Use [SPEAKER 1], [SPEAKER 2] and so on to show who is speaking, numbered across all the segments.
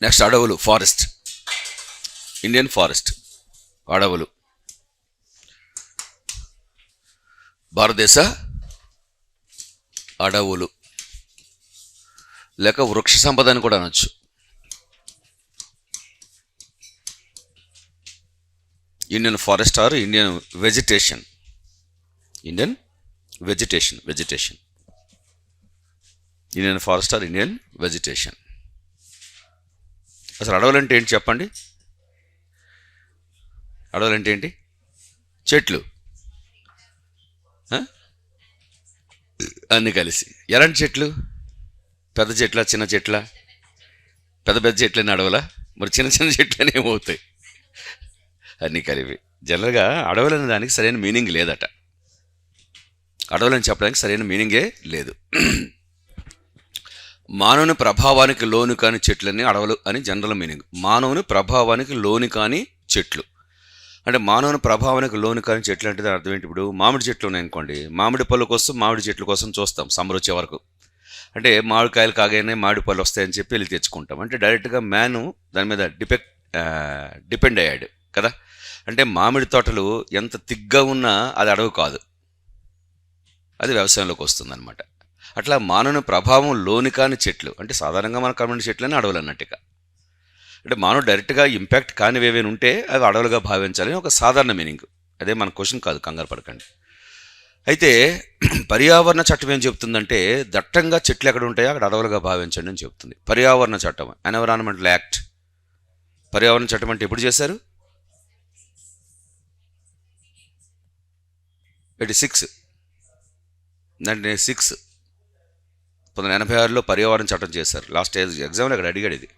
[SPEAKER 1] Next అడవులు, forest. Indian forest, అడవులు. భారతదేశ అడవులు లేక వృక్ష సంపద అని కూడా అనొచ్చు. Indian forest or Indian vegetation. Indian vegetation. Indian forest or Indian vegetation. అసలు అడవులు అంటే ఏంటి చెప్పండి? అడవులు అంటే ఏంటి? చెట్లు, అన్నీ కలిసి. ఎలాంటి చెట్లు? పెద్ద చెట్ల, చిన్న చెట్ల? పెద్ద పెద్ద చెట్లని అడవులా? మరి చిన్న చిన్న చెట్లని ఏమవుతాయి? అన్నీ కలిపి. జనరల్గా అడవులు అనే దానికి సరైన మీనింగ్ లేదట. అడవులని చెప్పడానికి సరైన మీనింగే లేదు. మానవుని ప్రభావానికి లోను కాని చెట్లని అడవులు అని జనరల్ మీనింగ్. మానవుని ప్రభావానికి లోను కాని చెట్లు అంటే మానవుని ప్రభావానికి లోను కాని చెట్లు అంటే అర్థం ఏంటి? ఇప్పుడు మామిడి చెట్లు ఉన్నాయనుకోండి, మామిడి పళ్ళు కోసం మామిడి చెట్ల కోసం చూస్తాం సమ్మర్ వచ్చే వరకు. అంటే మామిడికాయలు కాగానే మామిడి పళ్ళు వస్తాయని చెప్పి వెళ్ళి తెచ్చుకుంటాం. అంటే డైరెక్ట్గా మ్యాను దాని మీద డిపెండ్ అయ్యాడు కదా. అంటే మామిడి తోటలు ఎంత తిగ్గా ఉన్నా అది అడవి కాదు, అది వ్యవసాయంలోకి వస్తుందన్నమాట. అట్లా మానవుని ప్రభావం లోని కాని చెట్లు అంటే సాధారణంగా మన కమ్యూనిటీ చెట్లని అడవులు అన్నట్టుగా. అంటే మానవుడు డైరెక్ట్గా ఇంపాక్ట్ కానివి ఏవైనా ఉంటే అవి అడవులుగా భావించాలని ఒక సాధారణ మీనింగ్. అదే మన క్వశ్చన్ కాదు, కంగారు పడకండి. అయితే పర్యావరణ చట్టం ఏం చెప్తుందంటే దట్టంగా చెట్లు ఎక్కడ ఉంటాయో అక్కడ అడవులుగా భావించండి అని చెప్తుంది. పర్యావరణ చట్టం, ఎన్విరాన్మెంటల్ యాక్ట్. పర్యావరణ చట్టం అంటే ఎప్పుడు చేశారు? 86 1986లో పర్యావరణ చట్టం చేశారు. లాస్ట్ ఎగ్జామ్లో అక్కడ అడిగాడు ఇది.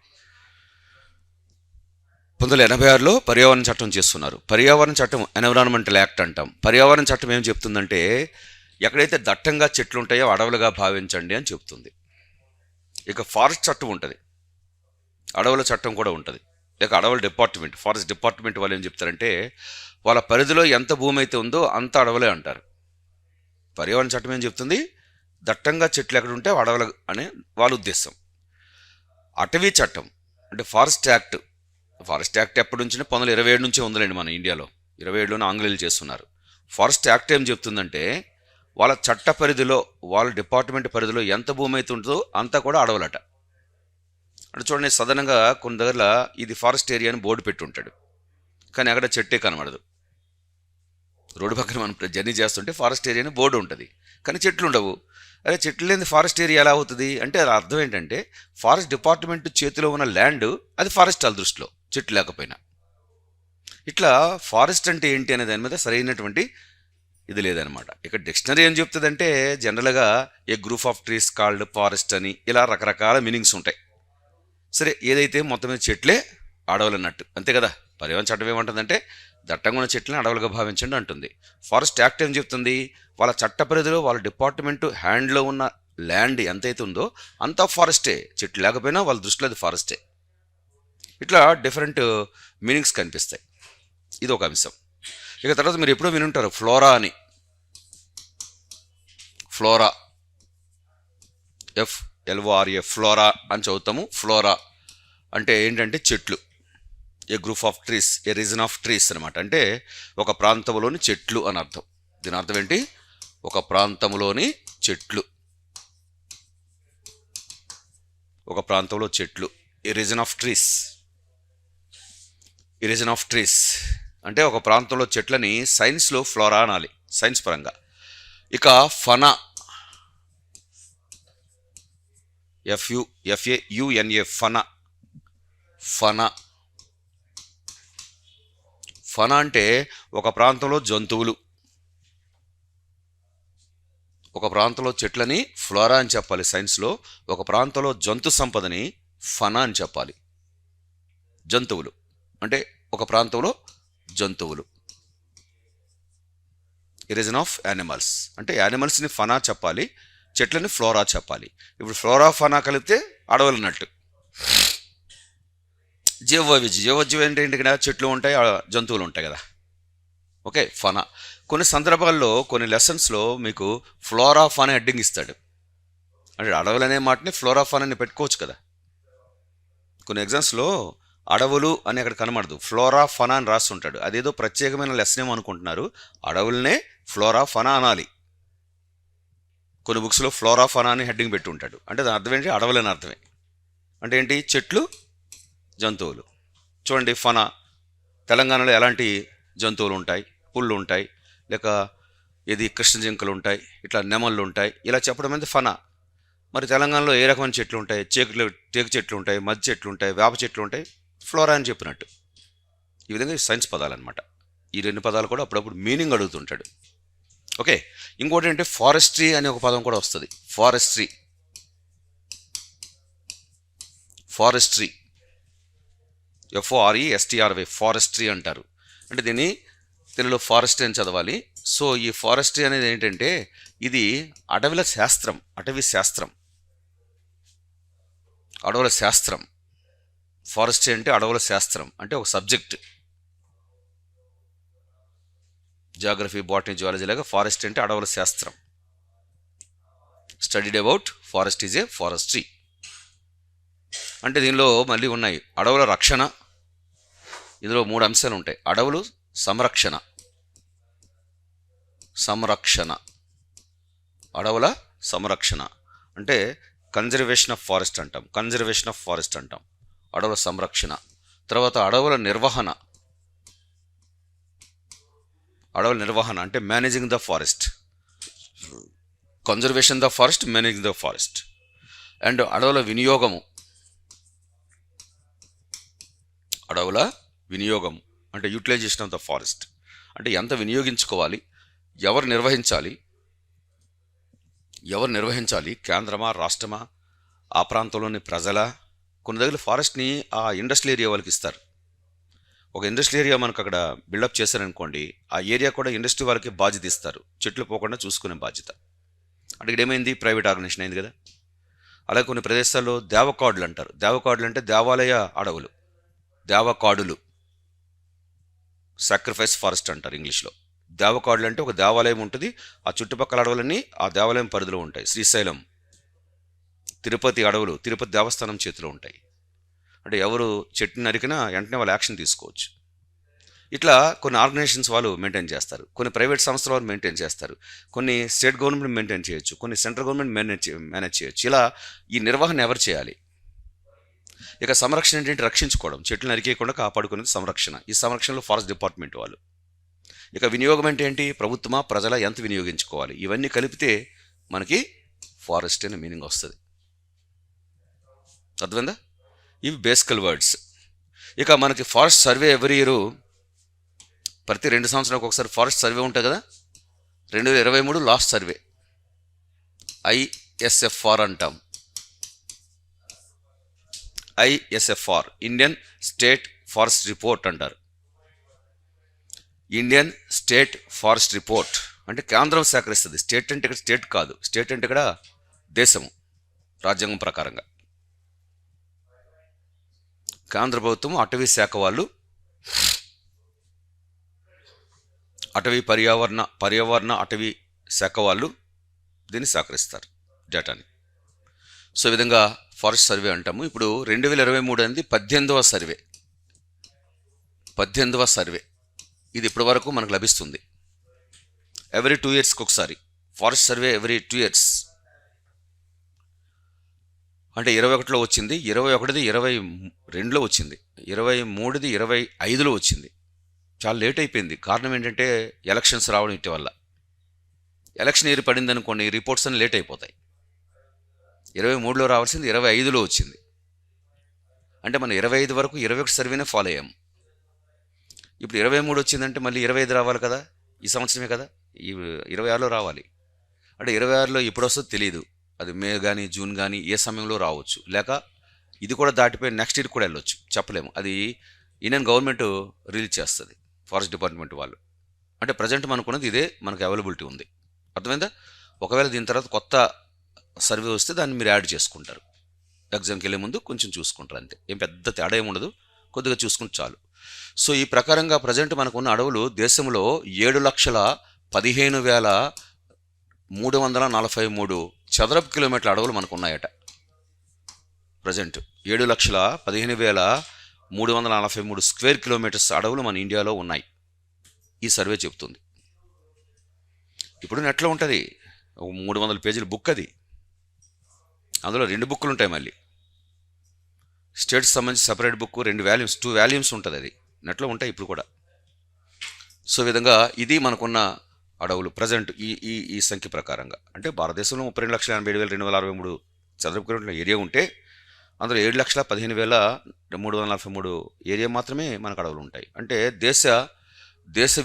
[SPEAKER 1] 1986లో పర్యావరణ చట్టం చేస్తున్నారు. పర్యావరణ చట్టం ఎన్విరాన్మెంటల్ యాక్ట్ అంటాం. పర్యావరణ చట్టం ఏం చెప్తుందంటే ఎక్కడైతే దట్టంగా చెట్లు ఉంటాయో అడవులుగా భావించండి అని చెప్తుంది. ఇక ఫారెస్ట్ చట్టం ఉంటుంది, అడవుల చట్టం కూడా ఉంటుంది. ఇక అడవుల డిపార్ట్మెంట్, ఫారెస్ట్ డిపార్ట్మెంట్ వాళ్ళు ఏం చెప్తారంటే వాళ్ళ పరిధిలో ఎంత భూమి అయితే ఉందో అంత అడవులే అంటారు. పర్యావరణ చట్టం ఏం చెప్తుంది? దట్టంగా చెట్లు ఎక్కడ ఉంటే అడవులు అనే వాళ్ళ ఉద్దేశం. అటవీ చట్టం అంటే ఫారెస్ట్ యాక్ట్. ఫారెస్ట్ యాక్ట్ ఎప్పటి నుంచి? 1927 నుంచే ఉందిలేండి మన ఇండియాలో. 27లోనే ఆంగ్లేయులు చేస్తున్నారు. ఫారెస్ట్ యాక్ట్ ఏం చెప్తుందంటే వాళ్ళ చట్ట పరిధిలో, వాళ్ళ డిపార్ట్మెంట్ పరిధిలో ఎంత భూమి అయితే ఉంటుందో అంతా కూడా అడవులట. అంటే చూడండి, సాధారణంగా కొన్ని దగ్గర ఇది ఫారెస్ట్ ఏరియా అని బోర్డు పెట్టి ఉంటాడు, కానీ అక్కడ చెట్టే కనబడదు. రోడ్డు పక్కన మనం జర్నీ చేస్తుంటే ఫారెస్ట్ ఏరియా అని బోర్డు ఉంటుంది, కానీ చెట్లు ఉండవు. అదే చెట్లు లేని ఫారెస్ట్ ఏరియా ఎలా అవుతుంది అంటే అది అర్థం ఏంటంటే ఫారెస్ట్ డిపార్ట్మెంట్ చేతిలో ఉన్న ల్యాండ్ అది ఫారెస్ట్ వాళ్ళ దృష్టిలో, చెట్లు లేకపోయినా. ఇట్లా ఫారెస్ట్ అంటే ఏంటి అనే దాని మీద సరైనటువంటి ఇది లేదనమాట. ఇక డిక్షనరీ ఏం చెప్తుందంటే జనరల్గా a group of trees called forest అని ఇలా రకరకాల మీనింగ్స్ ఉంటాయి. సరే, ఏదైతే మొత్తం మీద చెట్లే అడవులు అన్నట్టు, అంతే కదా. పర్యావరణ చట్టం ఏమంటుందంటే దట్టంగా ఉన్న చెట్లను అడవులుగా భావించండి అంటుంది. ఫారెస్ట్ యాక్ట్ ఏం చెప్తుంది? వాళ్ళ చట్ట పరిధిలో, వాళ్ళ డిపార్ట్మెంటు హ్యాండ్లో ఉన్న ల్యాండ్ ఎంతైతే ఉందో అంతా ఫారెస్టే, చెట్లు లేకపోయినా వాళ్ళ దృష్టిలో అది ఫారెస్టే. ఇట్లా డిఫరెంట్ మీనింగ్స్ కనిపిస్తాయి. ఇది ఒక అంశం. ఇక తర్వాత మీరు ఎప్పుడో వినుంటారు ఫ్లోరా అని. ఫ్లోరా, FLORA, ఫ్లోరా అని చదువుతాము. ఫ్లోరా అంటే ఏంటంటే చెట్లు. A group of trees, a region of trees అనమాట. అంటే ఒక ప్రాంతంలోని చెట్లు అని అర్థం. దీని అర్థం ఏంటి? ఒక ప్రాంతంలోని చెట్లు, ఒక ప్రాంతంలో చెట్లు. A region of trees, a region of trees అంటే ఒక ప్రాంతంలో చెట్లని సైన్స్లో ఫ్లోరా అనాలి, సైన్స్ పరంగా. ఇక fauna, FUNA, fauna. Fauna fauna అంటే ఒక ప్రాంతంలో జంతువులు, ఒక ప్రాంతంలో చెట్లని ఫ్లోరా అని చెప్పాలి సైన్స్లో. ఒక ప్రాంతంలో జంతు సంపదని ఫనా అని చెప్పాలి. జంతువులు అంటే ఒక ప్రాంతంలో జంతువులు. రీజన్ ఆఫ్ యానిమల్స్ అంటే యానిమల్స్ని ఫనా చెప్పాలి, చెట్లని ఫ్లోరా చెప్పాలి. ఇప్పుడు ఫ్లోరా ఫనా కలిపితే అడవులు అన్నట్టు. జీవవైవిధ్యం అంటే ఏంటి? ఇక్కడ చెట్లు ఉంటాయి, జంతువులు ఉంటాయి కదా. Okay, fauna. కొన్ని సందర్భాల్లో, కొన్ని లెసన్స్లో మీకు ఫ్లోరా ఫానా హెడ్డింగ్ ఇస్తాడు. అంటే అడవులు అనే మాటని ఫ్లోరా ఫానా అని పెట్టుకోవచ్చు కదా. కొన్ని ఎగ్జామ్స్లో అడవులు అని అక్కడ కనబడదు, ఫ్లోరా ఫనా అని రాసి ఉంటాడు. అదేదో ప్రత్యేకమైన లెసన్ ఏమో అనుకుంటున్నారు. అడవులనే ఫ్లోరా ఫనా అనాలి. కొన్ని బుక్స్లో ఫ్లోరా ఫనా అని హెడ్డింగ్ పెట్టి ఉంటాడు. అంటే దాని అర్థం ఏంటి? అడవులని అర్థమే. అంటే ఏంటి? చెట్లు, జంతువులు. చూడండి, ఫనా తెలంగాణలో ఎలాంటి జంతువులు ఉంటాయి? పుళ్ళు ఉంటాయి, లేక ఇది కృష్ణ జింకలు ఉంటాయి, ఇట్లా నెమళ్ళు ఉంటాయి, ఇలా చెప్పడం అనేది ఫనా. మరి తెలంగాణలో ఏ రకమైన చెట్లు ఉంటాయి? టేకు చెట్లు ఉంటాయి, మద్ది చెట్లు ఉంటాయి, వేప చెట్లు ఉంటాయి, ఫ్లోరా అని చెప్పినట్టు. ఈ విధంగా సైన్స్ పదాలు అనమాట. ఈ రెండు పదాలు కూడా అప్పుడప్పుడు మీనింగ్ అడుగుతుంటాడు. ఓకే, ఇంకోటి ఏంటంటే ఫారెస్ట్రీ అనే ఒక పదం కూడా వస్తుంది. ఫారెస్ట్రీ, ఫారెస్ట్రీ, FORESTRY, ఫారెస్ట్రీ అంటారు. అంటే దీన్ని తెలుగులో ఫారెస్ట్రీ అని చదవాలి. సో ఈ ఫారెస్ట్రీ అనేది ఏంటంటే ఇది అటవీల శాస్త్రం, అటవీ శాస్త్రం, అడవుల శాస్త్రం. ఫారెస్ట్రీ అంటే అడవుల శాస్త్రం, అంటే ఒక సబ్జెక్ట్. జాగ్రఫీ, బాటనీ, జువాలజీ లాగా ఫారెస్ట్రీ అంటే అడవుల శాస్త్రం. Studied about forest is a forestry. అంటే దీనిలో మళ్ళీ ఉన్నాయి అడవుల రక్షణ. ఇందులో 3 అంశాలు ఉంటాయి. అడవులు, సంరక్షణ, సంరక్షణ, అడవుల సంరక్షణ అంటే కన్జర్వేషన్ ఆఫ్ ఫారెస్ట్ అంటాం, కన్జర్వేషన్ ఆఫ్ ఫారెస్ట్ అంటాం, అడవుల సంరక్షణ. తర్వాత అడవుల నిర్వహణ, అడవుల నిర్వహణ అంటే managing the forest, conservation the forest, managing the forest. And అడవుల వినియోగము, అడవుల వినియోగం అంటే యూటిలైజేషన్ ఆఫ్ ద ఫారెస్ట్, అంటే ఎంత వినియోగించుకోవాలి, ఎవరు నిర్వహించాలి, కేంద్రమా, రాష్ట్రమా, ఆ ప్రాంతంలోని ప్రజల. కొన్ని దగ్గర ఫారెస్ట్ని ఆ ఇండస్ట్రియల్ ఏరియా వాళ్ళకి ఇస్తారు. ఒక ఇండస్ట్రియల్ ఏరియా మనకు అక్కడ బిల్డప్ చేశారనుకోండి, ఆ ఏరియా కూడా ఇండస్ట్రీ వాళ్ళకి బాధ్యత ఇస్తారు, చెట్లు పోకుండా చూసుకునే బాధ్యత. అంటే ఇక్కడ ఏమైంది? ప్రైవేట్ ఆర్గనైజేషన్ అయింది కదా. అలాగే కొన్ని ప్రదేశాల్లో దేవకాడులు అంటారు. దేవకాడులు అంటే దేవాలయ అడవులు, దేవకాడులు, సాక్రిఫైస్ ఫారెస్ట్ అంటారు ఇంగ్లీష్లో. దేవకాడులు అంటే ఒక దేవాలయం ఉంటుంది, ఆ చుట్టుపక్కల అడవులన్నీ ఆ దేవాలయం పరిధిలో ఉంటాయి. శ్రీశైలం, తిరుపతి అడవులు తిరుపతి దేవస్థానం చేతిలో ఉంటాయి. అంటే ఎవరు చెట్టు నరికినా వెంటనే వాళ్ళు యాక్షన్ తీసుకోవచ్చు. ఇట్లా కొన్ని ఆర్గనైజేషన్స్ వాళ్ళు మెయింటైన్ చేస్తారు, కొన్ని ప్రైవేట్ సంస్థల వాళ్ళు మెయింటైన్ చేస్తారు, కొన్ని స్టేట్ గవర్నమెంట్ మెయింటైన్ చేయొచ్చు, కొన్ని సెంట్రల్ గవర్నమెంట్ మేనేజ్ చేయొచ్చు. ఇలా ఈ నిర్వహణ ఎవరు చేయాలి? ఇక సంరక్షణ ఏంటంటే రక్షించుకోవడం, చెట్లు నరికేయకుండా కాపాడుకునేది సంరక్షణ. ఈ సంరక్షణలో ఫారెస్ట్ డిపార్ట్మెంట్ వాళ్ళు. ఇక వినియోగం అంటే ఏంటి? ప్రభుత్వమా, ప్రజల, ఎంత వినియోగించుకోవాలి, ఇవన్నీ కలిపితే మనకి ఫారెస్ట్ అనే మీనింగ్ వస్తుంది. అర్థమైందా? ఇవి బేసికల్ వర్డ్స్. ఇక మనకి ఫారెస్ట్ సర్వే ఎవ్రీ ఇయర్, ప్రతి 2 సంవత్సరాలకు ఒకసారి ఫారెస్ట్ సర్వే ఉంటుంది కదా. 2023 లాస్ట్ సర్వే, ISFR అంటాం. ISFR, Indian state forest report అంటారు. ఇండియన్ స్టేట్ ఫారెస్ట్ రిపోర్ట్ అంటే కేంద్రం సేకరిస్తుంది. స్టేట్ అంటే ఇక్కడ స్టేట్ కాదు, స్టేట్ అంటే ఇక్కడ దేశము, రాజ్యాంగం ప్రకారంగా. కేంద్ర ప్రభుత్వం, అటవీ శాఖ వాళ్ళు, అటవీ పర్యావరణ అటవీ శాఖ వాళ్ళు దీన్ని సేకరిస్తారు డేటాని. సో ఈ విధంగా ఫారెస్ట్ సర్వే అంటాము. ఇప్పుడు 2023 అనేది 18వ సర్వే. 18వ సర్వే ఇది ఇప్పటి వరకు మనకు లభిస్తుంది. ఎవ్రీ 2 yearsకి ఒకసారి ఫారెస్ట్ సర్వే, ఎవ్రీ 2 years. అంటే 21లో వచ్చింది, 21ది 22లో వచ్చింది, 23ది 25లో వచ్చింది. చాలా లేట్ అయిపోయింది. కారణం ఏంటంటే ఎలక్షన్స్ రావడం. ఇటు వల్ల ఎలక్షన్ ఇయర్ పడింది అనుకోండి, రిపోర్ట్స్ అన్ని లేట్ అయిపోతాయి. 23లో రావాల్సింది 25లో వచ్చింది. అంటే మనం 25 వరకు 21 సర్వేనే ఫాలో అయ్యాము. ఇప్పుడు 23 వచ్చిందంటే మళ్ళీ 25 రావాలి కదా, ఈ సంవత్సరమే కదా, ఈ 26లో రావాలి. అంటే 26లో ఎప్పుడు వస్తుందో తెలియదు. అది మే కానీ జూన్ కానీ ఏ సమయంలో రావచ్చు, లేక ఇది కూడా దాటిపోయి నెక్స్ట్ ఇయర్ కూడా వెళ్ళొచ్చు, చెప్పలేము. అది ఇండియన్ గవర్నమెంట్ రిలీజ్ చేస్తుంది, ఫారెస్ట్ డిపార్ట్మెంట్ వాళ్ళు. అంటే ప్రజెంట్ మనకున్నది ఇదే, మనకు అవైలబిలిటీ ఉంది. అర్థమైందా? ఒకవేళ దీని తర్వాత కొత్త సర్వే వస్తే దాన్ని మీరు యాడ్ చేసుకుంటారు. ఎగ్జామ్కి వెళ్ళే ముందు కొంచెం చూసుకుంటారు అంతే, ఏం పెద్ద తేడా ఏమి ఉండదు, కొద్దిగా చూసుకుంటే చాలు. సో ఈ ప్రకారంగా ప్రజెంట్ మనకున్న అడవులు దేశంలో 7,15,343 చదరపు కిలోమీటర్ల అడవులు మనకు ఉన్నాయట. ప్రజెంట్ 7,15,343 స్క్వేర్ కిలోమీటర్స్ అడవులు మన ఇండియాలో ఉన్నాయి. ఈ సర్వే చెప్తుంది. ఇప్పుడు నెట్లో ఉంటుంది, 300 పేజీల బుక్ అది. అందులో 2 బుక్కులు ఉంటాయి. మళ్ళీ స్టేట్స్ సంబంధించి సపరేట్ బుక్, 2 వాల్యూమ్స్ ఉంటుంది. అది నెట్లో ఉంటాయి ఇప్పుడు కూడా. సో విధంగా ఇది మనకున్న అడవులు ప్రజెంట్ ఈ ఈ ఈ సంఖ్య ప్రకారంగా. అంటే భారతదేశంలో 32,87,263 చదరపు కిలోమీటర్ల ఏరియా ఉంటే అందులో 7,15,343 ఏరియా మాత్రమే మనకు అడవులు ఉంటాయి. అంటే దేశ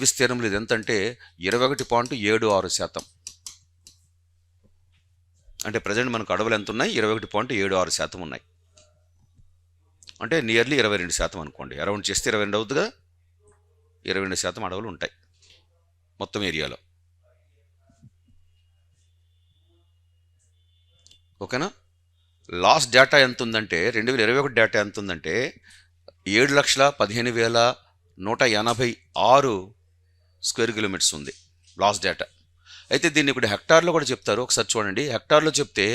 [SPEAKER 1] విస్తీర్ణంలో ఇది ఎంతంటే 21.76%. అంటే ప్రజెంట్ మనకు అడవులు ఎంత ఉన్నాయి? 21.76% ఉన్నాయి. అంటే నియర్లీ 22% అనుకోండి. అరౌండ్ చేస్తే 22 అవుతుందిగా. 22% అడవులు ఉంటాయి మొత్తం ఏరియాలో. ఓకేనా? లాస్ట్ డేటా ఎంత ఉందంటే 2021 డేటా ఎంత ఉందంటే 7,15,186 స్క్వేర్ కిలోమీటర్స్ ఉంది లాస్ట్ డేటా. అయితే దీన్ని ఇప్పుడు హెక్టార్లో కూడా చెప్తారు. ఒకసారి చూడండి. హెక్టార్లో చెప్తే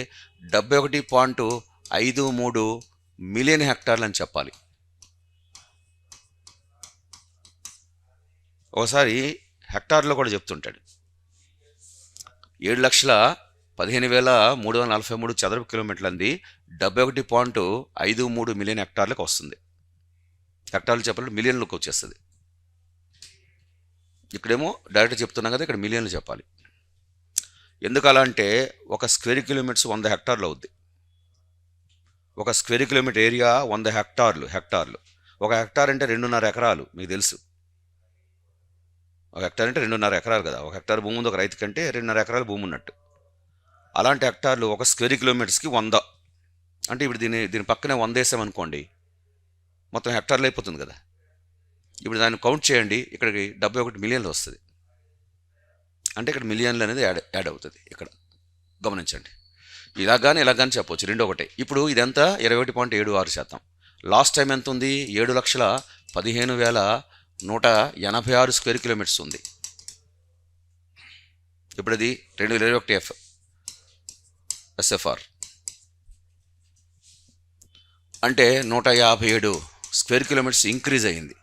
[SPEAKER 1] 71.53 మిలియన్ హెక్టార్లు అని చెప్పాలి. ఒకసారి హెక్టార్లో కూడా చెప్తుంటాడు. 7,15,343 చదరపు కిలోమీటర్లు అంది 71.53 మిలియన్ హెక్టార్లకు వస్తుంది. హెక్టార్లు చెప్పాలంటే మిలియన్లకు వచ్చేస్తుంది. ఇక్కడేమో డైరెక్ట్ చెప్తున్నాం కదా, ఇక్కడ మిలియన్లు చెప్పాలి. ఎందుకు అలా అంటే ఒక స్క్వేర్ కిలోమీటర్స్ 100 హెక్టార్లు అవుద్ది. ఒక స్క్వేర్ కిలోమీటర్ ఏరియా 100 హెక్టార్లు. ఒక హెక్టార్ అంటే 2.5 ఎకరాలు. మీకు తెలుసు, ఒక హెక్టార్ అంటే 2.5 ఎకరాలు కదా. ఒక హెక్టార్ భూమి ఉంది ఒక రైతు కంటే 2.5 ఎకరాలు భూమి ఉన్నట్టు. అలాంటి హెక్టార్లు ఒక స్క్వేర్ కిలోమీటర్స్కి 100. అంటే ఇప్పుడు దీని పక్కనే 100 వేసామనుకోండి, మొత్తం హెక్టార్లు అయిపోతుంది కదా. ఇప్పుడు దాన్ని కౌంట్ చేయండి, ఇక్కడికి 71 మిలియన్లు వస్తుంది. అంటే ఇక్కడ మిలియన్లు అనేది యాడ్ అవుతుంది. ఇక్కడ గమనించండి. ఇలా కానీ చెప్పవచ్చు, 2 ఒకటే. ఇప్పుడు ఇదంతా 21.76%. లాస్ట్ టైం ఎంత ఉంది? 7,15,186 స్క్వేర్ కిలోమీటర్స్ ఉంది. ఇప్పుడు అది 2021 SFR అంటే 157 స్క్వేర్ కిలోమీటర్స్ ఇంక్రీజ్ అయ్యింది.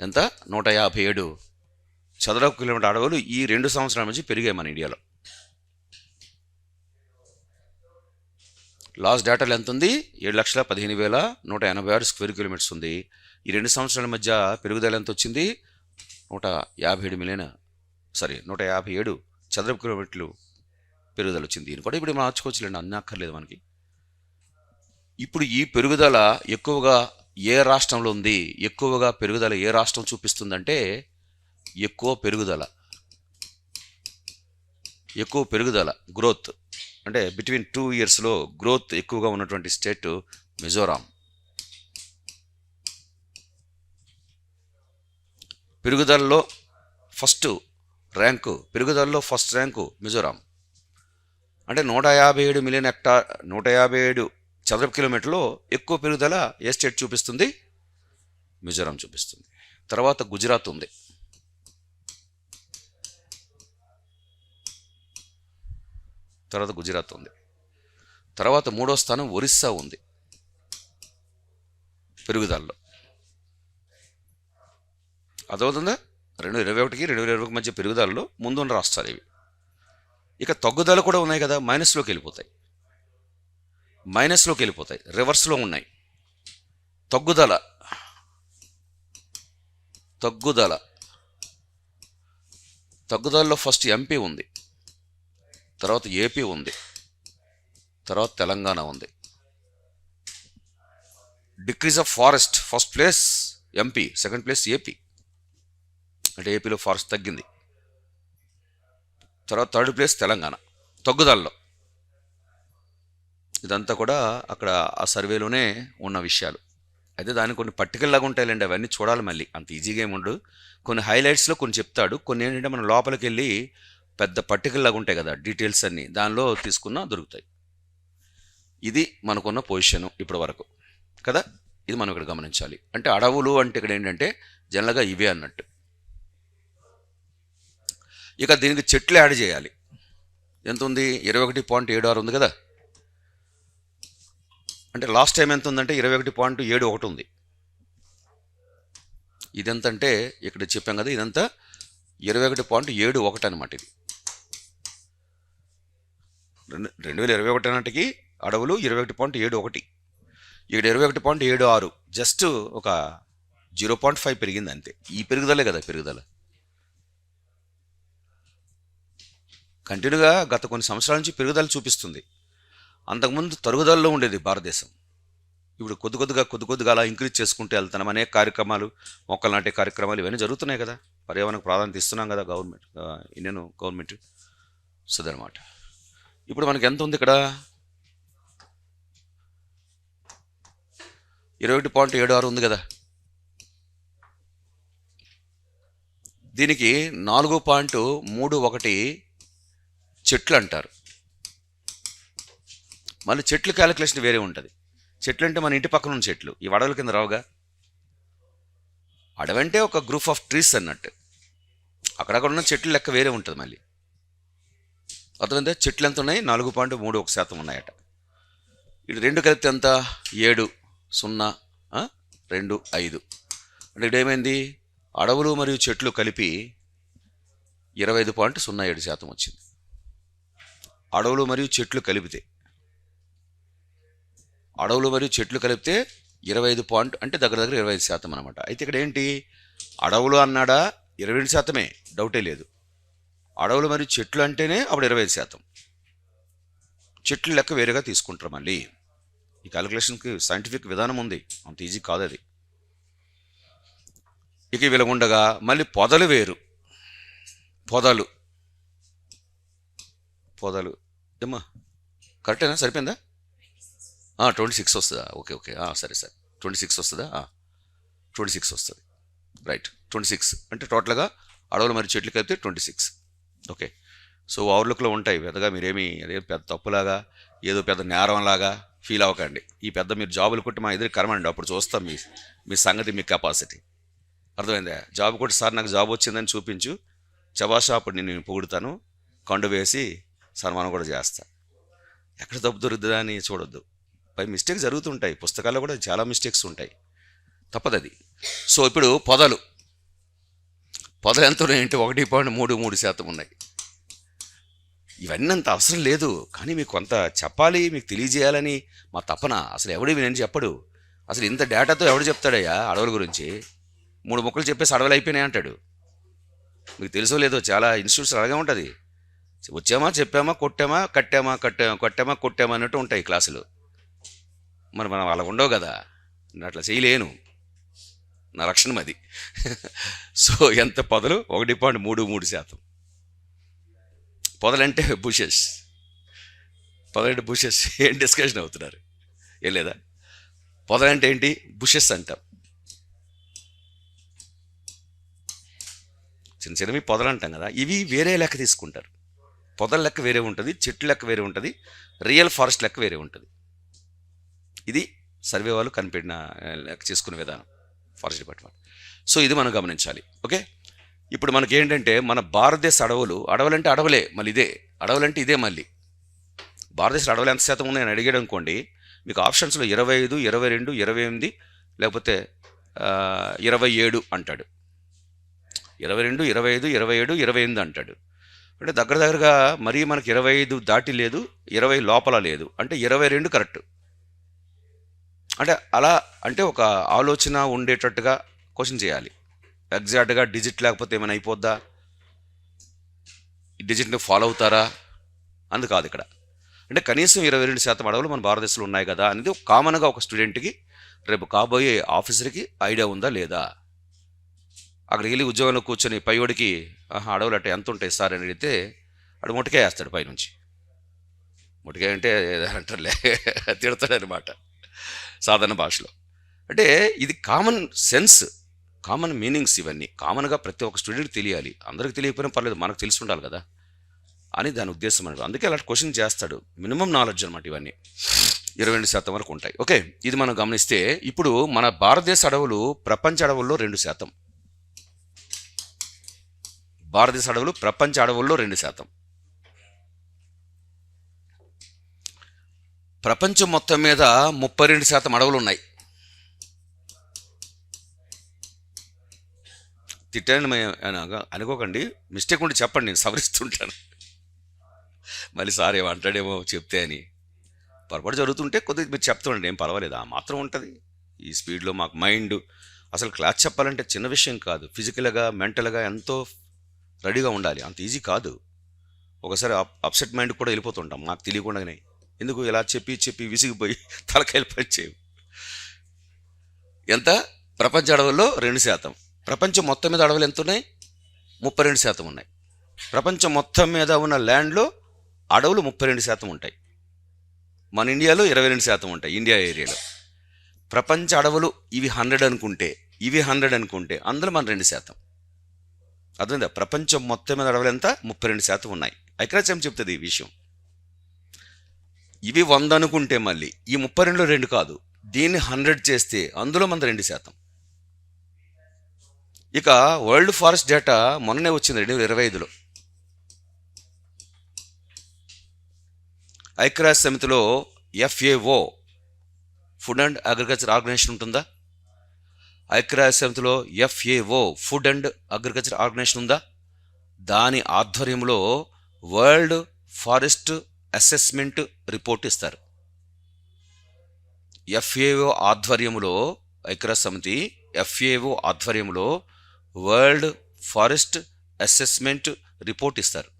[SPEAKER 1] ఎంత? 157 చదరపు కిలోమీటర్ అడవులు ఈ 2 సంవత్సరాల నుంచి పెరిగాయి మన ఇండియాలో. లాస్ట్ డేటాలో ఎంత ఉంది? 7,15,186 స్క్వేర్ కిలోమీటర్స్ ఉంది. ఈ 2 సంవత్సరాల మధ్య పెరుగుదల ఎంత వచ్చింది? 157 చదరపు కిలోమీటర్లు పెరుగుదల వచ్చింది. దీన్ని కూడా ఇప్పుడు మార్చుకోవచ్చులేండి, అన్నీ అక్కర్లేదు మనకి. ఇప్పుడు ఈ పెరుగుదల ఎక్కువగా ఏ రాష్ట్రంలో ఉంది? ఎక్కువగా పెరుగుదల ఏ రాష్ట్రం చూపిస్తుందంటే ఎక్కువ పెరుగుదల గ్రోత్ అంటే బిట్వీన్ 2 ఇయర్స్లో గ్రోత్ ఎక్కువగా ఉన్నటువంటి స్టేట్ మిజోరాం. పెరుగుదలలో ఫస్ట్ ర్యాంకు మిజోరాం. అంటే 157 మిలియన్ హెక్టార్, 157 చదరపు కిలోమీటర్లో ఎక్కువ పెరుగుదల ఏ స్టేట్ చూపిస్తుంది? మిజోరాం చూపిస్తుంది. తర్వాత గుజరాత్ ఉంది. తర్వాత 3వ స్థానం ఒరిస్సా ఉంది పెరుగుదలలో. అదవుతుందా? 2021కి 2020 మధ్య పెరుగుదలలో ముందున్న రాష్ట్రాలు ఇవి. ఇక తగ్గుదల కూడా ఉన్నాయి కదా, మైనస్లోకి వెళ్ళిపోతాయి. రివర్స్లో ఉన్నాయి. తగ్గుదలలో ఫస్ట్ ఎంపీ ఉంది, తర్వాత ఏపీ ఉంది, తర్వాత తెలంగాణ ఉంది. Decrease of forest first place MP, second place AP. అంటే ఏపీలో ఫారెస్ట్ తగ్గింది. తర్వాత థర్డ్ ప్లేస్ తెలంగాణ తగ్గుదలలో. ఇదంతా కూడా అక్కడ ఆ సర్వేలోనే ఉన్న విషయాలు. అయితే దానికి కొన్ని పర్టికల్లాగా ఉంటాయిలేండి, అవన్నీ చూడాలి. మళ్ళీ అంత ఈజీగా ఏముండదు. కొన్ని హైలైట్స్లో కొన్ని చెప్తాడు, కొన్ని ఏంటంటే మనం లోపలికి వెళ్ళి పెద్ద పర్టికల్లాగా ఉంటాయి కదా డీటెయిల్స్ అన్నీ, దానిలో తీసుకున్నా దొరుకుతాయి. ఇది మనకున్న పొజిషను ఇప్పటి వరకు కదా. ఇది మనం ఇక్కడ గమనించాలి. అంటే అడవులు అంటే ఇక్కడ ఏంటంటే జనరల్గా ఇవే అన్నట్టు. ఇక దీనికి చెట్లు యాడ్ చేయాలి. ఎంత ఉంది? 21.76 ఉంది కదా. అంటే లాస్ట్ టైం ఎంత ఉందంటే 21.71 ఉంది. ఇదెంత అంటే ఇక్కడ చెప్పాం కదా, ఇదంతా 21.71 అనమాట. ఇది 2021 నాటికి అడవులు 21.71, ఇక్కడ 21.76, జస్ట్ ఒక 0.5 పెరిగింది అంతే. ఈ పెరుగుదలే కదా పెరుగుదల. కంటిన్యూగా గత కొన్ని సంవత్సరాల నుంచి పెరుగుదల చూపిస్తుంది. అంతకుముందు తరుగుదలలో ఉండేది భారతదేశం. ఇప్పుడు కొద్ది కొద్దిగా అలా ఇంక్రీజ్ చేసుకుంటూ వెళ్తున్నాం. అనేక కార్యక్రమాలు, మొక్కలు నాటే కార్యక్రమాలు ఇవన్నీ జరుగుతున్నాయి కదా. పర్యావరణకు ప్రాధాన్యత ఇస్తున్నాం కదా గవర్నమెంట్, ఇండియన్ గవర్నమెంట్. సో అదనమాట. ఇప్పుడు మనకి ఎంత ఉంది ఇక్కడ? 21.76 ఉంది కదా. దీనికి 4.31 చెట్లు అంటారు. మళ్ళీ చెట్లు క్యాలిక్యులేషన్ వేరే ఉంటుంది. చెట్లు అంటే మన ఇంటి పక్కన ఉన్న చెట్లు, ఈ అడవుల కింద రావుగా. అడవంటే ఒక గ్రూప్ ఆఫ్ ట్రీస్ అన్నట్టు. అక్కడక్కడ ఉన్న చెట్లు లెక్క వేరే ఉంటుంది మళ్ళీ. అర్థమైందా? చెట్లు ఎంత ఉన్నాయి? 4.31% ఉన్నాయట. ఇటు రెండు కలిపితే ఎంత? 7.025. అంటే ఇప్పుడు ఏమైంది? అడవులు మరియు చెట్లు కలిపి 25.07% వచ్చింది. అడవులు మరియు చెట్లు కలిపితే 25 అంటే దగ్గర 25% అనమాట. అయితే ఇక్కడ ఏంటి? అడవులు అన్నాడా 22%, డౌటే లేదు. అడవులు మరియు చెట్లు అంటేనే అప్పుడు 25%. చెట్లు లెక్క వేరేగా తీసుకుంటారు మళ్ళీ. ఈ క్యాలిక్యులేషన్కి సైంటిఫిక్ విధానం ఉంది, అంత ఈజీ కాదు అది. ఇక వెలుగుండగా మళ్ళీ పొదలు వేరు. పొదలు ఏమ్మా కరెక్టేనా? సరిపోయిందా? 26 వస్తుందా? ఓకే సరే 26 వస్తుందా? 26 వస్తుంది. రైట్, 26 అంటే టోటల్గా అడవులు మరియు చెట్లు కలిపితే 26. ఓకే. సో ఓవర్లుక్లో ఉంటాయి పెద్దగా. మీరేమి అదే పెద్ద తప్పులాగా, ఏదో పెద్ద నేరంలాగా ఫీల్ అవ్వకండి. ఈ పెద్ద మీరు జాబులు కొట్టి మా ఎదురు కరమండి, అప్పుడు చూస్తాం మీ సంగతి, మీ కెపాసిటీ. అర్థమైందా? జాబ్ కొట్టి సార్ నాకు జాబ్ వచ్చిందని చూపించు, చబాషా, అప్పుడు నేను పొగుడుతాను, కండు వేసి సన్మానం కూడా చేస్తా. ఎక్కడ తప్పు దొరుకుతుందా అని చూడొద్దు. పై మిస్టేక్స్ జరుగుతుంటాయి, పుస్తకాల్లో కూడా చాలా మిస్టేక్స్ ఉంటాయి, తప్పదది. సో ఇప్పుడు పొదలు ఎంత ఉన్నాయంటే 1.33% ఉన్నాయి. ఇవన్నీ అంత అవసరం లేదు, కానీ మీకు కొంత చెప్పాలి, మీకు తెలియజేయాలని మా తపన. అసలు ఎవడు నేను చెప్పడు. అసలు ఇంత డేటాతో ఎవడు చెప్తాడయ్యా అడవుల గురించి? 3 ముక్కలు చెప్పేసి అడవులు అయిపోయినాయి అంటాడు. మీకు తెలుసో లేదో, చాలా ఇన్స్టిట్యూట్స్ అలాగే ఉంటుంది. వచ్చామా, చెప్పామా, కొట్టామా, కొట్టామా అన్నట్టు ఉంటాయి క్లాసులు. మరి మనం అలా ఉండవు కదా, నేను అట్లా చేయలేను, నా లక్షణం అది. సో ఎంత పొదలు? 1.33%. పొదలంటే బుషెస్. ఏం డిస్కషన్ అవుతున్నారు? ఏం లేదా? పొదలంటే ఏంటి? బుషెస్ అంటాం. చిన్నవి పొదలు అంటాం కదా, ఇవి వేరే లెక్క తీసుకుంటారు. పొదల లెక్క వేరే ఉంటుంది, చెట్టు లెక్క వేరే ఉంటుంది, రియల్ ఫారెస్ట్ లెక్క వేరే ఉంటుంది. ఇది సర్వే వాళ్ళు కనిపెట్టిన లెక్క చేసుకునే విధానం, ఫారెస్ట్ డిపార్ట్మెంట్. సో ఇది మనం గమనించాలి. ఓకే. ఇప్పుడు మనకి ఏంటంటే మన భారతదేశ అడవులంటే అడవులే, మళ్ళీ అడవులంటే ఇదే. మళ్ళీ భారతదేశ అడవులు ఎంత శాతం ఉన్నాయని అడిగాడు అనుకోండి, మీకు ఆప్షన్స్లో 25, 22, 28 లేకపోతే 27 అంటాడు. 22, 25, 27, 28 అంటాడు. అంటే దగ్గరగా మరీ మనకి 25 దాటి లేదు, 20 లోపల లేదు, అంటే 22 కరెక్ట్. అంటే అలా అంటే ఒక ఆలోచన ఉండేటట్టుగా క్వశ్చన్ చేయాలి. ఎగ్జాక్ట్గా డిజిట్ లేకపోతే ఏమైనా అయిపోద్దా, ఈ డిజిట్ని ఫాలో అవుతారా అందు కాదు ఇక్కడ. అంటే కనీసం 22% అడవులు మన భారతదేశంలో ఉన్నాయి కదా అనేది కామన్గా ఒక స్టూడెంట్కి, రేపు కాబోయే ఆఫీసర్కి ఐడియా ఉందా లేదా. అక్కడికి వెళ్ళి ఉద్యోగంలో కూర్చొని పైవాడికి అడవులు అంటే ఎంత ఉంటాయి సార్ అని అడిగితే అడు మొట్టకాయ వేస్తాడు పైనుంచి. మొట్టకాయ అంటే అంటారులే, తిడతాడనమాట సాధారణ భాషలో. అంటే ఇది కామన్ సెన్స్, కామన్ మీనింగ్స్, ఇవన్నీ కామన్గా ప్రతి ఒక్క స్టూడెంట్కి తెలియాలి. అందరికి తెలియకపోయినా పర్లేదు, మనకు తెలిసి ఉండాలి కదా అని దాని ఉద్దేశం అనమాట. అందుకే అలాంటి క్వశ్చన్ చేస్తాడు. మినిమం నాలెడ్జ్ అనమాట. ఇవన్నీ 22% వరకు ఉంటాయి. ఓకే, ఇది మనం గమనిస్తే ఇప్పుడు మన భారతదేశ అడవులు ప్రపంచ అడవుల్లో 2%. భారతదేశ అడవులు ప్రపంచ అడవుల్లో 2%. ప్రపంచం మొత్తం మీద 32% అడవులు ఉన్నాయి. తిట్టాను అనుకోకండి, మిస్టేక్ ఉంటే చెప్పండి, నేను సవరిస్తుంటాను. మళ్ళీ సార్ ఏమంటాడేమో చెప్తే అని. పొరపాటు జరుగుతుంటే కొద్దిగా మీరు చెప్తుండండి, ఏం పర్వాలేదు, ఆ మాత్రం ఉంటుంది. ఈ స్పీడ్లో మాకు మైండ్ అసలు క్లాస్ చెప్పాలంటే చిన్న విషయం కాదు. ఫిజికల్గా మెంటల్గా ఎంతో రెడీగా ఉండాలి, అంత ఈజీ కాదు. ఒకసారి అప్సెట్ మైండ్ కూడా వెళ్ళిపోతుంటాం నాకు తెలియకుండానే. ఎందుకు ఇలా చెప్పి చెప్పి విసిగిపోయి తలకాయలు పనిచేయవు. ఎంత? ప్రపంచ అడవుల్లో 2%. ప్రపంచం మొత్తం మీద అడవులు ఎంత ఉన్నాయి? 32% ఉన్నాయి. ప్రపంచం మొత్తం మీద ఉన్న ల్యాండ్లో అడవులు 32% ఉంటాయి. మన ఇండియాలో 22% ఉంటాయి, ఇండియా ఏరియాలో. ప్రపంచ అడవులు ఇవి 100 అనుకుంటే, ఇవి 100 అనుకుంటే అందులో మన 2%. అర్థమైందా? ప్రపంచం మొత్తం మీద అడవులు ఎంత? 32% ఉన్నాయి. ఐక్యరాజ్యం చెప్తుంది ఈ విషయం. ఇవి 100 అనుకుంటే మళ్ళీ ఈ 32లో 2 కాదు, దీన్ని 100 చేస్తే అందులో మన 2%. ఇక వరల్డ్ ఫారెస్ట్ డేటా మొన్ననే వచ్చింది 2025లో. ఐక్యరాజ్య సమితిలో FAO, food and agriculture organisation ఉంటుందా? ఐక్యరాజ్య సమితిలో FAO, food and agriculture organisation ఉందా? దాని ఆధ్వర్యంలో వరల్డ్ ఫారెస్ట్ అసెస్మెంట్ రిపోర్ట్ ఇస్తారు. FAO ఆధ్వర్యంలో, ఐక్యరాజ్య సమితి FAO ఆధ్వర్యంలో వరల్డ్ ఫారెస్ట్ అసెస్మెంట్ రిపోర్ట్ ఇస్తారు.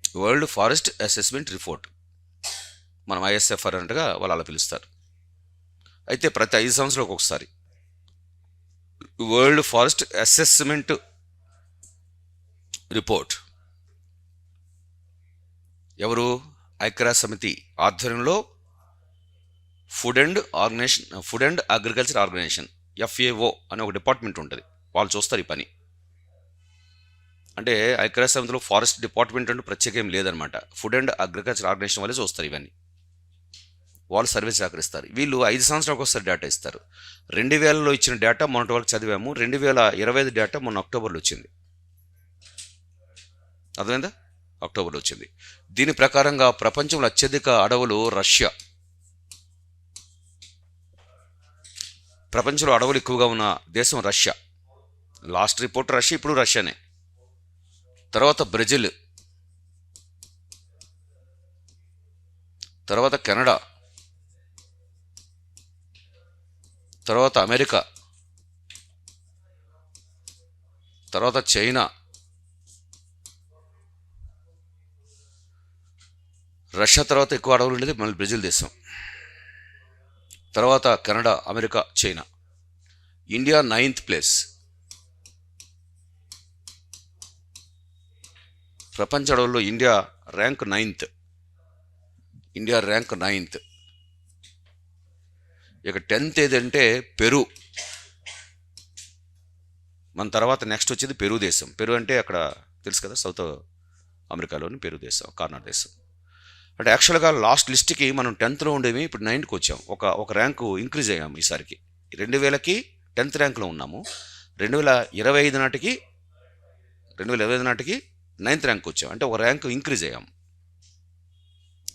[SPEAKER 1] వరల్డ్ ఫారెస్ట్ అసెస్మెంట్ రిపోర్ట్, మనం ISFR అన్నట్టుగా వాళ్ళు అలా పిలుస్తారు. అయితే ప్రతి 5 సంవత్సరాలకు ఒకసారి వరల్డ్ ఫారెస్ట్ అసెస్మెంట్ రిపోర్ట్ ఎవరు? ఐక్యరాజ్య సమితి ఆధ్వర్యంలో food and agriculture organisation, FAO అనే ఒక డిపార్ట్మెంట్ ఉంటుంది, వాళ్ళు చూస్తారు ఈ పని. అంటే ఐక్యరాజ్య సమితిలో ఫారెస్ట్ డిపార్ట్మెంట్ అంటూ ప్రత్యేకం ఏం లేదనమాట. ఫుడ్ అండ్ అగ్రికల్చర్ ఆర్గనైజేషన్ వాళ్ళే చూస్తారు ఇవన్నీ, వాళ్ళు సర్వీస్ సహకరిస్తారు. వీళ్ళు 5 సంవత్సరాలకు ఒకసారి డేటా ఇస్తారు. 2000లో ఇచ్చిన డేటా మొన్నటి వరకు చదివాము. 2025 డేటా మొన్న అక్టోబర్లో వచ్చింది. అర్థమైందా? అక్టోబర్లో వచ్చింది. దీని ప్రకారంగా ప్రపంచంలో అత్యధిక అడవులు రష్యా. ప్రపంచంలో అడవులు ఎక్కువగా ఉన్న దేశం రష్యా. లాస్ట్ రిపోర్ట్ రష్యా, ఇప్పుడు రష్యానే. తర్వాత బ్రెజిల్, తర్వాత కెనడా, తర్వాత అమెరికా, తర్వాత చైనా, రష్యా తర్వాత ఎక్కువ అడవులు ఉండేది మళ్ళీ బ్రెజిల్ దేశం, తర్వాత Canada, America, China. India 9th place. ప్రపంచ అడవుల్లో India rank 9th. India rank 9th. ఇక 10th ఏదంటే పెరు. మన తర్వాత నెక్స్ట్ వచ్చేది పెరు దేశం. పెరు అంటే అక్కడ తెలుసు కదా, సౌత్ అమెరికాలోని పెరు దేశం, కార్నర్ దేశం. అంటే యాక్చువల్గా లాస్ట్ లిస్ట్కి మనం 10thలో ఉండేవి, ఇప్పుడు 9th వచ్చాం. ఒక ర్యాంకు ఇంక్రీజ్ అయ్యాము ఈసారికి. 2000కి 10th ర్యాంక్లో ఉన్నాము. 2025 నాటికి 9th ర్యాంక్ వచ్చాం. అంటే ఒక ర్యాంక్ ఇంక్రీజ్ అయ్యాము.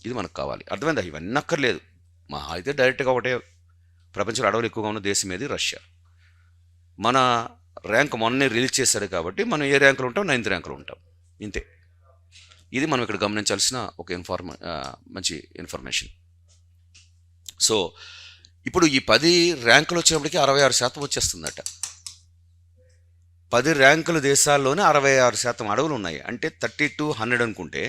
[SPEAKER 1] ఇది మనకు కావాలి. అర్థమైందా? ఇవన్నీ అక్కర్లేదు. మా అయితే డైరెక్ట్గా ఒకటే, ప్రపంచంలో అడవులు ఎక్కువగా ఉన్న దేశం ఏది? రష్యా. మన ర్యాంక్ మొన్నే రిలీజ్ చేశారు కాబట్టి మనం ఏ ర్యాంకులో ఉంటాం? 9th ర్యాంకులో ఉంటాం. ఇంతే. ఇది మనం ఇక్కడ గమనించాల్సిన ఒక మంచి ఇన్ఫర్మేషన్. సో ఇప్పుడు ఈ 10 ర్యాంకులు వచ్చినప్పటికీ 66% వచ్చేస్తుందట. 10 ర్యాంకుల దేశాల్లోనే 66% అడవులు ఉన్నాయి. అంటే 3200 అనుకుంటే,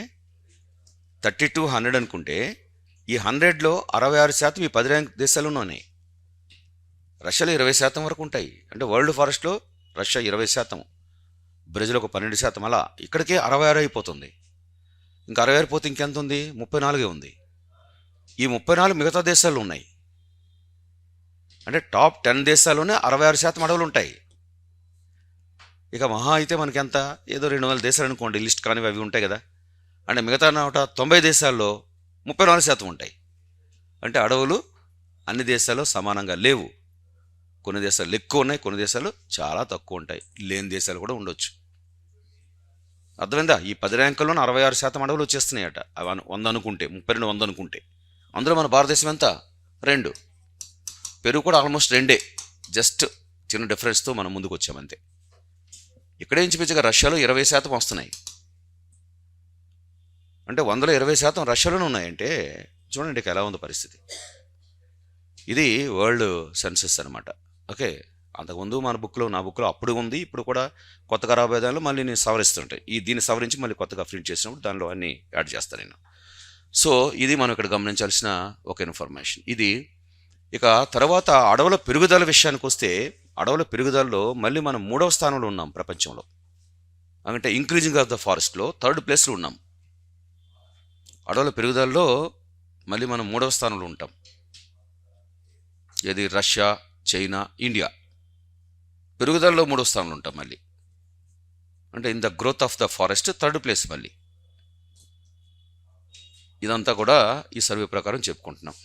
[SPEAKER 1] ఈ 100లో 66% ఈ 10 ర్యాంక్ దేశాల్లోనే ఉన్నాయి. రష్యాలో 20% వరకు ఉంటాయి. అంటే వరల్డ్ ఫారెస్ట్లో రష్యా 20%, బ్రెజిల్ ఒక 12%, అలా ఇక్కడికే 66 అయిపోతుంది. ఇంకా 66 పోతే ఇంకెంత ఉంది? 34 ఉంది. ఈ 34 మిగతా దేశాల్లో ఉన్నాయి. అంటే టాప్ 10 దేశాల్లోనే 66% అడవులు ఉంటాయి. ఇక మహా అయితే మనకి ఎంత, ఏదో 200 దేశాలు అనుకోండి, లిస్ట్ కానివి అవి ఉంటాయి కదా. అంటే మిగతా 90 దేశాల్లో 34% ఉంటాయి. అంటే అడవులు అన్ని దేశాల్లో సమానంగా లేవు. కొన్ని దేశాలు ఎక్కువ ఉన్నాయి, కొన్ని దేశాలు చాలా తక్కువ ఉంటాయి. లేని దేశాలు కూడా ఉండొచ్చు. అర్థమైందా? ఈ 10 ర్యాంకుల్లోనే 66% అడవులు వచ్చేస్తున్నాయట. అవి 100 అనుకుంటే, 32 100 అనుకుంటే. అందులో మన భారతదేశం ఎంత? 2. పెరుగు కూడా ఆల్మోస్ట్ 2. జస్ట్ చిన్న డిఫరెన్స్తో మనం ముందుకు వచ్చామంతే. ఇక్కడే ఇంచుమించుగా రష్యాలో 20% వస్తున్నాయి. అంటే 100లో 20% రష్యాలోనే ఉన్నాయంటే చూడండి ఇక ఎలా ఉంది పరిస్థితి. ఇది వరల్డ్ సెన్సస్ అనమాట. ఓకే, అంతకుముందు మన బుక్లో, నా బుక్లో అప్పుడు ఉంది, ఇప్పుడు కూడా కొత్తగా రాబోయే దానిలో మళ్ళీ నేను సవరిస్తుంటాయి. దీన్ని సవరించి మళ్ళీ కొత్తగా ప్రింట్ చేసినప్పుడు దానిలో అన్నీ యాడ్ చేస్తాను నేను. సో ఇది మనం ఇక్కడ గమనించాల్సిన ఒక ఇన్ఫర్మేషన్. ఇది ఇక తర్వాత అడవుల పెరుగుదల విషయానికి వస్తే, అడవుల పెరుగుదలలో మళ్ళీ మనం 3వ స్థానంలో ఉన్నాం ప్రపంచంలో. అంటే ఇంక్రీజింగ్ ఆఫ్ ద ఫారెస్ట్లో 3rd ప్లేస్లో ఉన్నాం. అడవుల పెరుగుదలలో మళ్ళీ మనం 3వ స్థానంలో ఉంటాం. ఇది రష్యా, చైనా, ఇండియా. పెరుగుదలలో 3వ స్థానంలో ఉంటాం మళ్ళీ. అంటే in the growth of the forest 3rd place మళ్ళీ. ఇదంతా కూడా ఈ సర్వే ప్రకారం చెప్పుకుంటున్నాం.